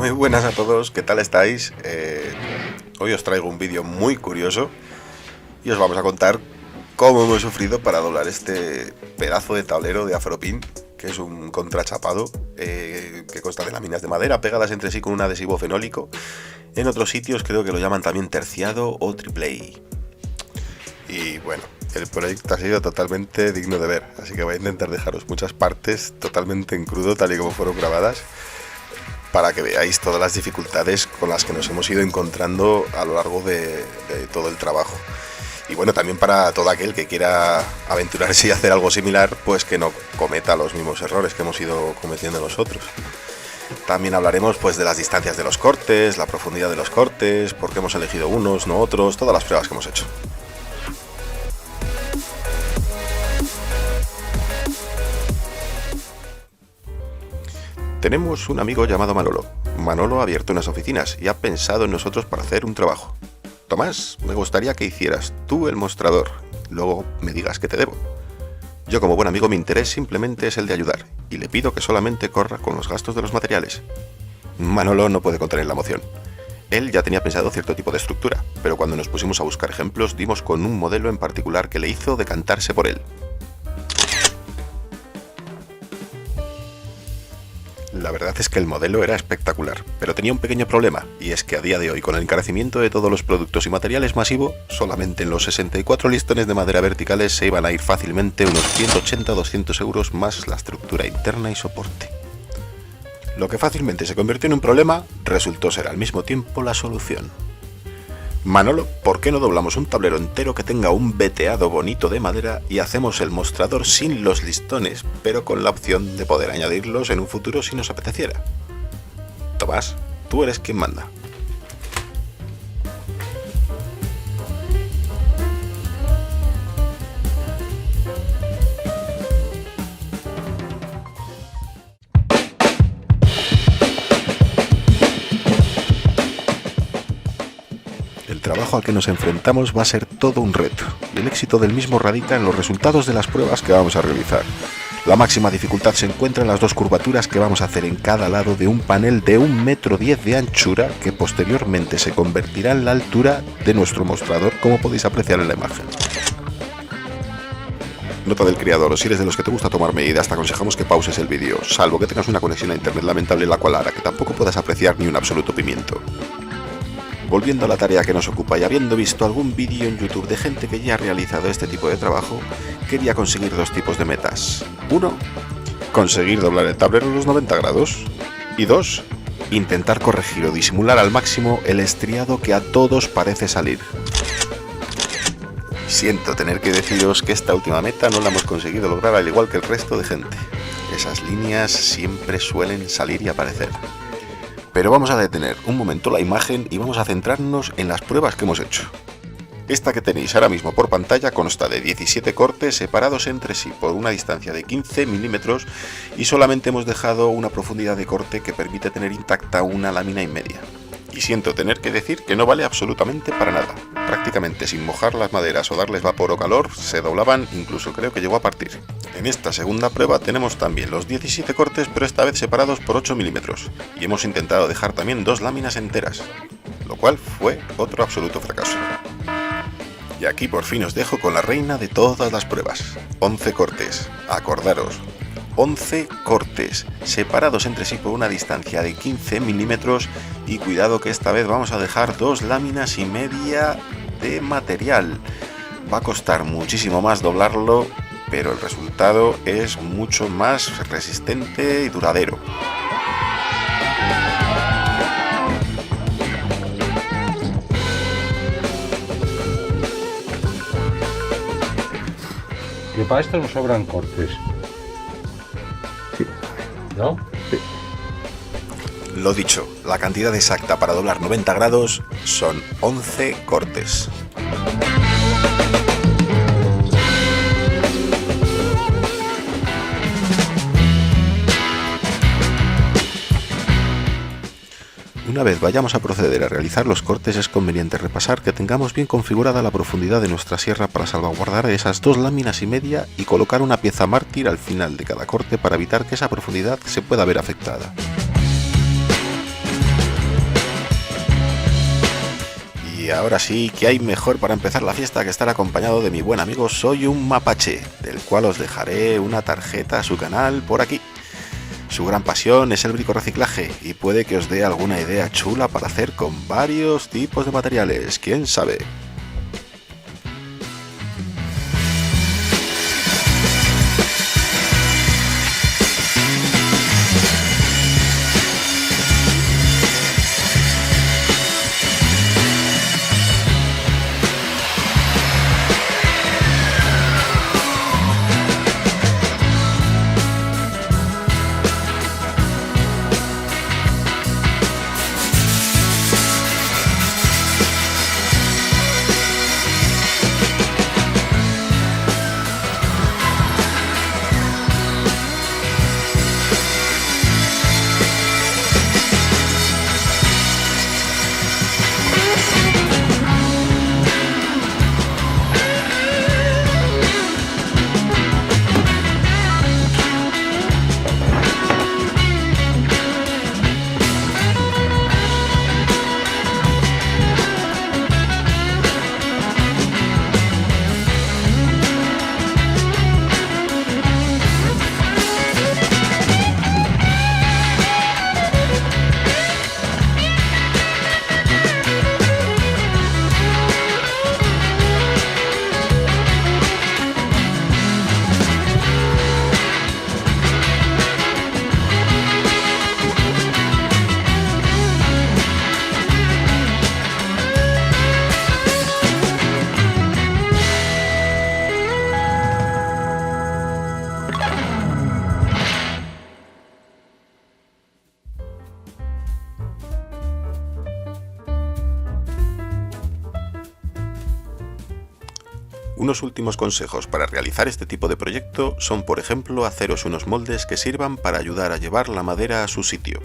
Muy buenas a todos, ¿qué tal estáis? Hoy os traigo un vídeo muy curioso y os vamos a contar cómo hemos sufrido para doblar este pedazo de tablero de Afropin, que es un contrachapado que consta de láminas de madera pegadas entre sí con un adhesivo fenólico. En otros sitios creo que lo llaman también terciado o triple A. Y bueno, el proyecto ha sido totalmente digno de ver, así que voy a intentar dejaros muchas partes totalmente en crudo, tal y como fueron grabadas, para que veáis todas las dificultades con las que nos hemos ido encontrando a lo largo de todo el trabajo. Y bueno, también para todo aquel que quiera aventurarse y hacer algo similar, pues que no cometa los mismos errores que hemos ido cometiendo nosotros. También hablaremos pues de las distancias de los cortes, la profundidad de los cortes, por qué hemos elegido unos, no otros, todas las pruebas que hemos hecho. Tenemos un amigo llamado Manolo. Manolo ha abierto unas oficinas y ha pensado en nosotros para hacer un trabajo. Tomás, me gustaría que hicieras tú el mostrador, luego me digas qué te debo. Yo como buen amigo mi interés simplemente es el de ayudar, y le pido que solamente corra con los gastos de los materiales. Manolo no puede contener la emoción. Él ya tenía pensado cierto tipo de estructura, pero cuando nos pusimos a buscar ejemplos dimos con un modelo en particular que le hizo decantarse por él. La verdad es que el modelo era espectacular, pero tenía un pequeño problema, y es que a día de hoy, con el encarecimiento de todos los productos y materiales masivo, solamente en los 64 listones de madera verticales se iban a ir fácilmente unos 180-200 euros más la estructura interna y soporte. Lo que fácilmente se convirtió en un problema, resultó ser al mismo tiempo la solución. Manolo, ¿por qué no doblamos un tablero entero que tenga un veteado bonito de madera y hacemos el mostrador sin los listones, pero con la opción de poder añadirlos en un futuro si nos apeteciera? Tomás, tú eres quien manda. El trabajo al que nos enfrentamos va a ser todo un reto, y el éxito del mismo radica en los resultados de las pruebas que vamos a realizar. La máxima dificultad se encuentra en las dos curvaturas que vamos a hacer en cada lado de un panel de 1,10 m de anchura que posteriormente se convertirá en la altura de nuestro mostrador, como podéis apreciar en la imagen. Nota del criador: si eres de los que te gusta tomar medidas, te aconsejamos que pauses el vídeo, salvo que tengas una conexión a internet lamentable la cual hará que tampoco puedas apreciar ni un absoluto pimiento. Volviendo a la tarea que nos ocupa y habiendo visto algún vídeo en YouTube de gente que ya ha realizado este tipo de trabajo, quería conseguir dos tipos de metas. 1. Conseguir doblar el tablero a los 90 grados. Y 2. Intentar corregir o disimular al máximo el estriado que a todos parece salir. Siento tener que deciros que esta última meta no la hemos conseguido lograr al igual que el resto de gente. Esas líneas siempre suelen salir y aparecer. Pero vamos a detener un momento la imagen y vamos a centrarnos en las pruebas que hemos hecho. Esta que tenéis ahora mismo por pantalla consta de 17 cortes separados entre sí por una distancia de 15 milímetros y solamente hemos dejado una profundidad de corte que permite tener intacta una lámina y media. Y siento tener que decir que no vale absolutamente para nada. Prácticamente sin mojar las maderas o darles vapor o calor, se doblaban, incluso creo que llegó a partir. En esta segunda prueba tenemos también los 17 cortes, pero esta vez separados por 8 milímetros. Y hemos intentado dejar también 2 láminas enteras, lo cual fue otro absoluto fracaso. Y aquí por fin os dejo con la reina de todas las pruebas. 11 cortes, acordaros. 11 cortes, separados entre sí por una distancia de 15 milímetros y cuidado que esta vez vamos a dejar 2 láminas y media de material. Va a costar muchísimo más doblarlo, pero el resultado es mucho más resistente y duradero. Que para esto nos sobran cortes. ¿No? Sí. Lo dicho, la cantidad exacta para doblar 90 grados son 11 cortes. Una vez vayamos a proceder a realizar los cortes, es conveniente repasar que tengamos bien configurada la profundidad de nuestra sierra para salvaguardar esas 2 láminas y media y colocar una pieza mártir al final de cada corte para evitar que esa profundidad se pueda ver afectada. Y ahora sí, ¿qué hay mejor para empezar la fiesta que estar acompañado de mi buen amigo Soy un Mapache, del cual os dejaré una tarjeta a su canal por aquí? Su gran pasión es el bricorreciclaje y puede que os dé alguna idea chula para hacer con varios tipos de materiales, quién sabe. Unos últimos consejos para realizar este tipo de proyecto son, por ejemplo, haceros unos moldes que sirvan para ayudar a llevar la madera a su sitio.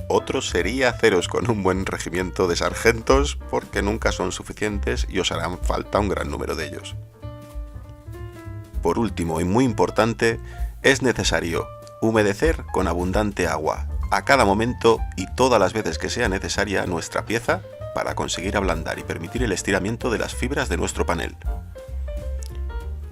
Otro sería haceros con un buen regimiento de sargentos, porque nunca son suficientes y os harán falta un gran número de ellos. Por último, y muy importante, es necesario humedecer con abundante agua, a cada momento y todas las veces que sea necesaria nuestra pieza, para conseguir ablandar y permitir el estiramiento de las fibras de nuestro panel.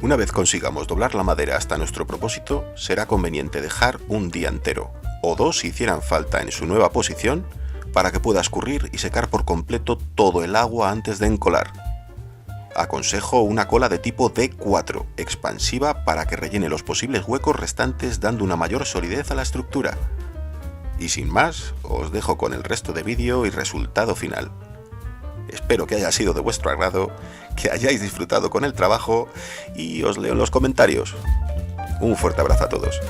Una vez consigamos doblar la madera hasta nuestro propósito, será conveniente dejar un día entero, o dos si hicieran falta, en su nueva posición, para que pueda escurrir y secar por completo todo el agua antes de encolar. Aconsejo una cola de tipo D4, expansiva, para que rellene los posibles huecos restantes, dando una mayor solidez a la estructura. Y sin más, os dejo con el resto de vídeo y resultado final. Espero que haya sido de vuestro agrado, que hayáis disfrutado con el trabajo y os leo en los comentarios. Un fuerte abrazo a todos.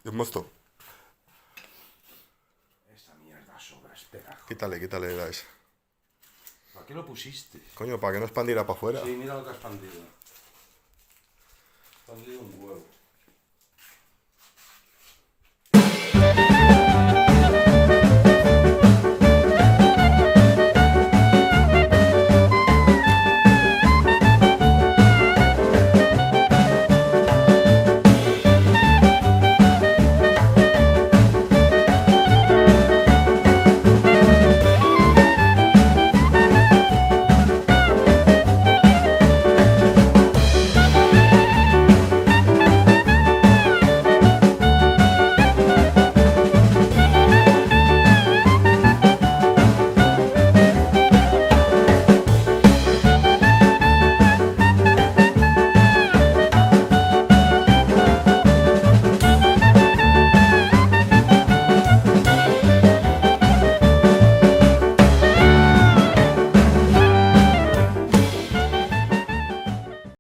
Es mosto. Esta mierda sobra, espera. Quítale la esa. ¿Para qué lo pusiste? Coño, para que no expandiera para afuera. Sí, mira lo que ha expandido. Expandido un huevo.